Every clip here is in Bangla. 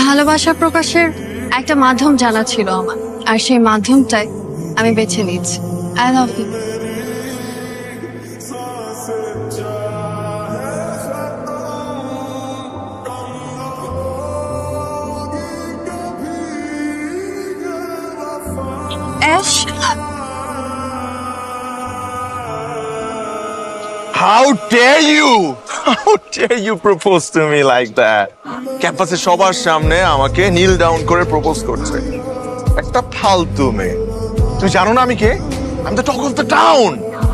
ভালোবাসা প্রকাশের একটা মাধ্যম জানা ছিল আমার, আর সেই মাধ্যমটাই আমি বেছে নিয়েছি। I love you. Ash, How dare you? How dare you propose to me like that? ক্যাম্পাসে সবার সামনে আমাকে নীল ডাউন করে প্রপোজ করছে। একটা ফালতু মেয়ে। তুই জানো না আমি কে? I'm the talk of the town.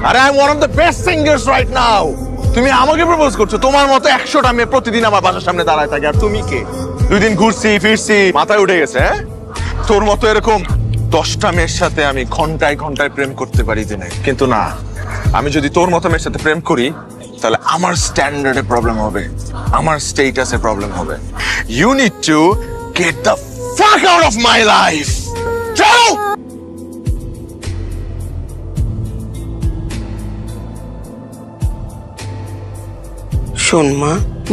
আরে I'm one of the best singers right now. তুমি আমাকে প্রপোজ করছো? তোমার মতো 100টা মেয়ে প্রতিদিন আমার বাসার সামনে দাঁড়ায় থাকে, আর তুমি কে? 2 দিন ঘুরছি ফিরছি, মাথায় উঠে গেছে, হ্যাঁ? তোর মতো এরকম 10টা মেয়ের সাথে আমি ঘন্টায় ঘন্টায় প্রেম করতে পারি দিনে, কিন্তু না, আমি যদি তোর মতো মেয়ের সাথে প্রেম করি তাহলে আমার স্ট্যান্ডার্ডে প্রবলেম হবে, আমার স্টেটাসে প্রবলেম হবে। You need to get the fuck out of my life. চলো। শোন মা,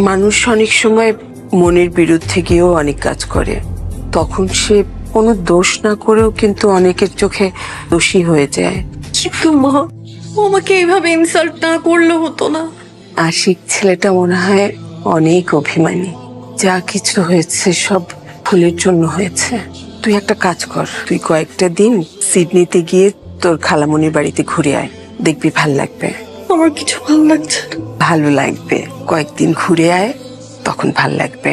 মানুষ অনেক সময় মনের বিরুদ্ধে গিয়েও অনেক কাজ করে, তখন সে কোনো দোষ না করেও কিন্তু অনেকের চোখে দোষী হয়ে যায়। কিন্তু মা, ও আমাকে এইভাবে ইনসাল্ট না করলে হতো না। আশিক ছেলেটা মনে হয় অনেক অভিমানী, যা কিছু হয়েছে সব ভুলের জন্য হয়েছে। তুই একটা কাজ কর, তুই কয়েকটা দিন সিডনিতে গিয়ে তোর খালামণির বাড়িতে ঘুরে আয়, দেখবি ভাল লাগবে। আমার কিছু ভালো লাগছে না। ভালো লাগবে, কয়েকদিন ঘুরে আয়, তখন ভাল লাগবে।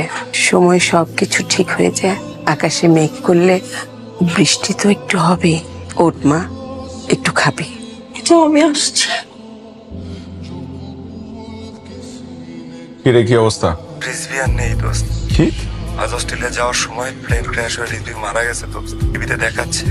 সময় সব কিছু ঠিক হয়ে যায়। আকাশে মেঘ করলে বৃষ্টি তো একটু হবে। ওঠ মা, একটু খাবি। তো আমি আসছি। কিরে, কি অবস্থা? রিজভি আর নেই দোস্ত। কি? আজ অস্ট্রেলিয়া যাওয়ার সময় প্লেন ক্র্যাশ হয়ে রিজভি মারা গেছে দোস্ত, টিভিতে দেখাচ্ছে।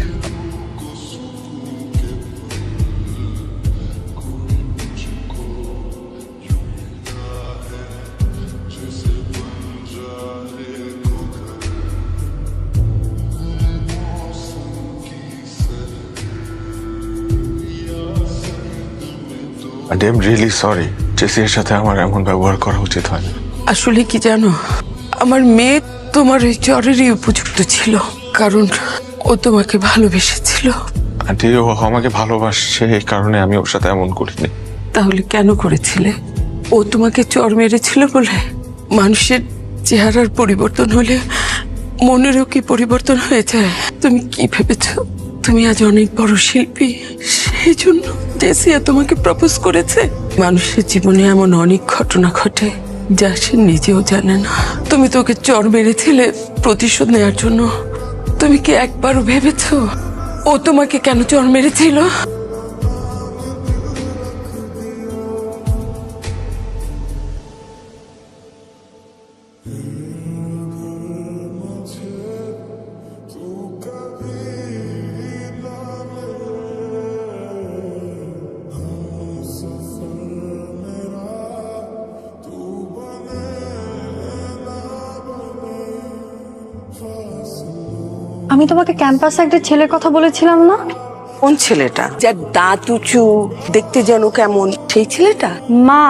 And I'm really sorry. জেসির সাথে আমার এমন ব্যবহার করা উচিত হয়নি। আসলে কি জানো, আমার মেয়ে তোমার ওই জ্বরেরই উপযুক্ত ছিল, কারণ ও তোমাকে ভালোবেসেছিল। আন্টি, ও আমাকে ভালোবাসছে, এই কারণে আমি ওর সাথে এমন করিনি। তাহলে কেন করেছিলে? ও তোমাকে চর মেরেছিল বলে? মানুষের চেহারার পরিবর্তন হলে মনেরও কি পরিবর্তন হয়ে যায়? তুমি কি ভেবেছো তুমি আজ অনেক বড় শিল্পী, সেই জন্য জেসিয়া তোমাকে প্রপোজ করেছে? মানুষের জীবনে এমন অনেক ঘটনা ঘটে যা সে নিজেও জানে না। তুমি তোকে চর মেরেছিলে প্রতিশোধ নেওয়ার জন্য। তুমি কি একবারও ভেবেছো ও তোমাকে কেন চর মেরেছিল? আমি তোমাকে ক্যাম্পাসে একটা ছেলের কথা বলেছিলাম না? কোন ছেলেটা? যার দাঁত উঁচু, দেখতে যেন কেমন, সেই ছেলেটা? মা,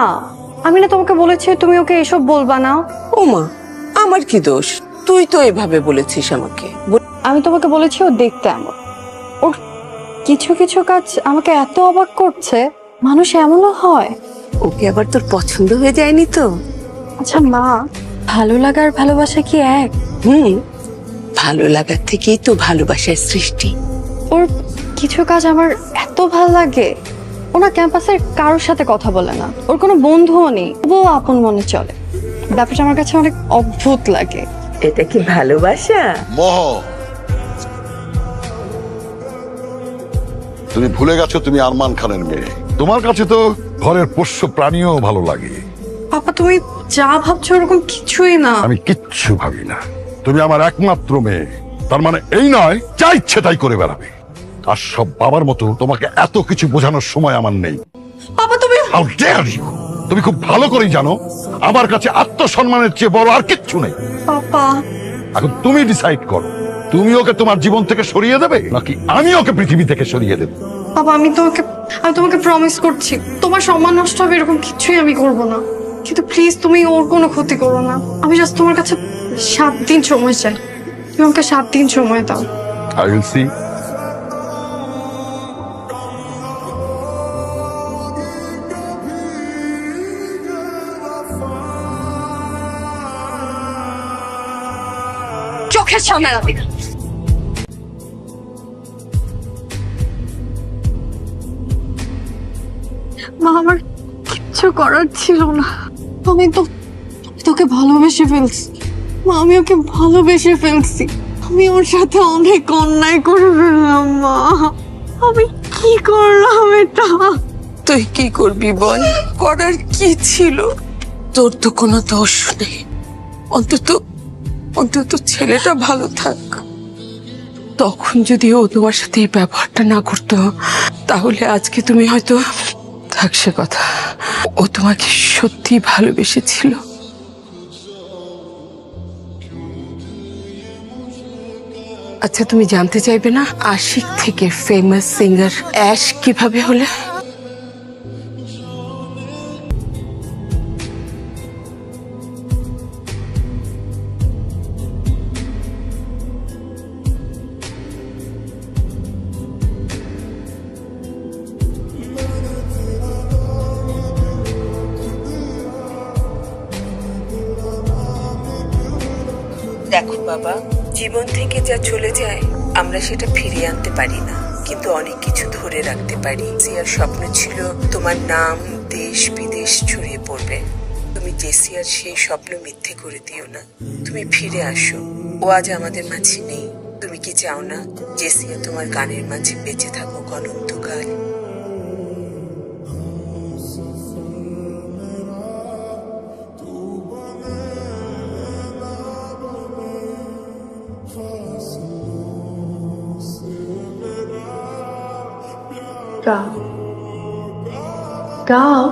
আমি না তোমাকে বলেছি তুমি ওকে এসব বলবা না। ও মা, আমার কি দোষ? তুই তো এভাবে বলেছিস আমাকে। আমি তোমাকে বলেছি ও দেখতে এমন। ওর কিছু কিছু কাজ আমাকে এত অবাক করছে, মানুষ এমনও হয়। ওকে আবার তোর পছন্দ হয়ে যায়নি তো? আচ্ছা মা, ভালো লাগার ভালোবাসা কি এক? ভালো লাগার থেকেই তো ভালোবাসার সৃষ্টি। ওর কিছু কাজ আমার এত ভালো লাগে। ওনা ক্যাম্পাসের কারোর সাথে কথা বলে না, ওর কোনো বন্ধুও নেই, তবুও আপন মনে চলে। ব্যাপারটা আমার কাছে অনেক অদ্ভুত লাগে। এটা কি ভালোবাসা? মোহ, তুমি ভুলে গেছো তুমি আরমান খানের মেয়ে। তোমার কাছে তো ঘরের পোষ্য প্রাণীও ভালো লাগে। পাপা, তুমি যা ভাবছো ওরকম কিছুই না। আমি কিচ্ছু ভাবি না। তুমি আমার একমাত্র মেয়ে, তার মানে এই নয় যা ইচ্ছে তাই করে বেড়াবে। আর সব বাবার মতো তোমাকে এত কিছু বোঝানোর সময় আমার নেই। পাপা তুমি How dare you! তুমি খুব ভালো করেই জানো আমার কাছে আত্মসম্মানের চেয়ে বড় আর কিচ্ছু নেই। পাপা, এখন তুমি ডিসাইড করো, তুমি ওকে তোমার জীবন থেকে সরিয়ে দেবে নাকি আমি ওকে পৃথিবী থেকে সরিয়ে দেব। পাপা, আমি তোমাকে প্রমিস করছি তোমার সম্মান নষ্ট হবে এরকম কিছুই আমি করব না। কিন্তু প্লিজ তুমি ওর কোনো ক্ষতি করো না। আমি জাস্ট তোমার কাছে 7 দিন সময় চাই, তুমি আমাকে 7 দিন সময় দাও। I will see. চোখের সামনে রাখবি না। মা, আমার কিচ্ছু করার ছিল না। আমি তোকে ভালোবেসে ফেলছি মা, আমি ওকে ভালোবেসে ফেলছি। আমি ওর সাথে অনেক অন্যায় করে ফেললাম মা। আমি কি করলাম এটা? তুই কি করবি বল? করার কি ছিল? তোর তো কোনো দোষ নেই। অন্তত অন্তত ছেলেটা ভালো থাক। তখন যদি ও তোমার সাথে এই ব্যবহারটা না করতো, তাহলে আজকে তুমি হয়তো থাক সে কথা। ও তোমাকে সত্যি ভালোবেসেছিল। আচ্ছা, তুমি জানতে চাইবে না আশিক থেকে ফেমাস সিঙ্গার অ্যাশ কিভাবে হলে? দেখো বাবা, জীবন থেকে যা চলে যায় আমরা সেটা ফিরিয়ে আনতে পারি না, কিন্তু অনেক কিছু ধরে রাখতে পারি। জেসিয়ার স্বপ্ন ছিল তোমার নাম দেশ বিদেশ ছড়িয়ে পড়বে। তুমি জেসিয়ার সেই স্বপ্ন মিথ্যে করে দিও না। তুমি ফিরে আসো। ও আজ আমাদের মাঝে নেই। তুমি কি চাও না জেসিয়া তোমার গানের মাঝে বেঁচে থাকুক অনন্তকাল? গাও গাও।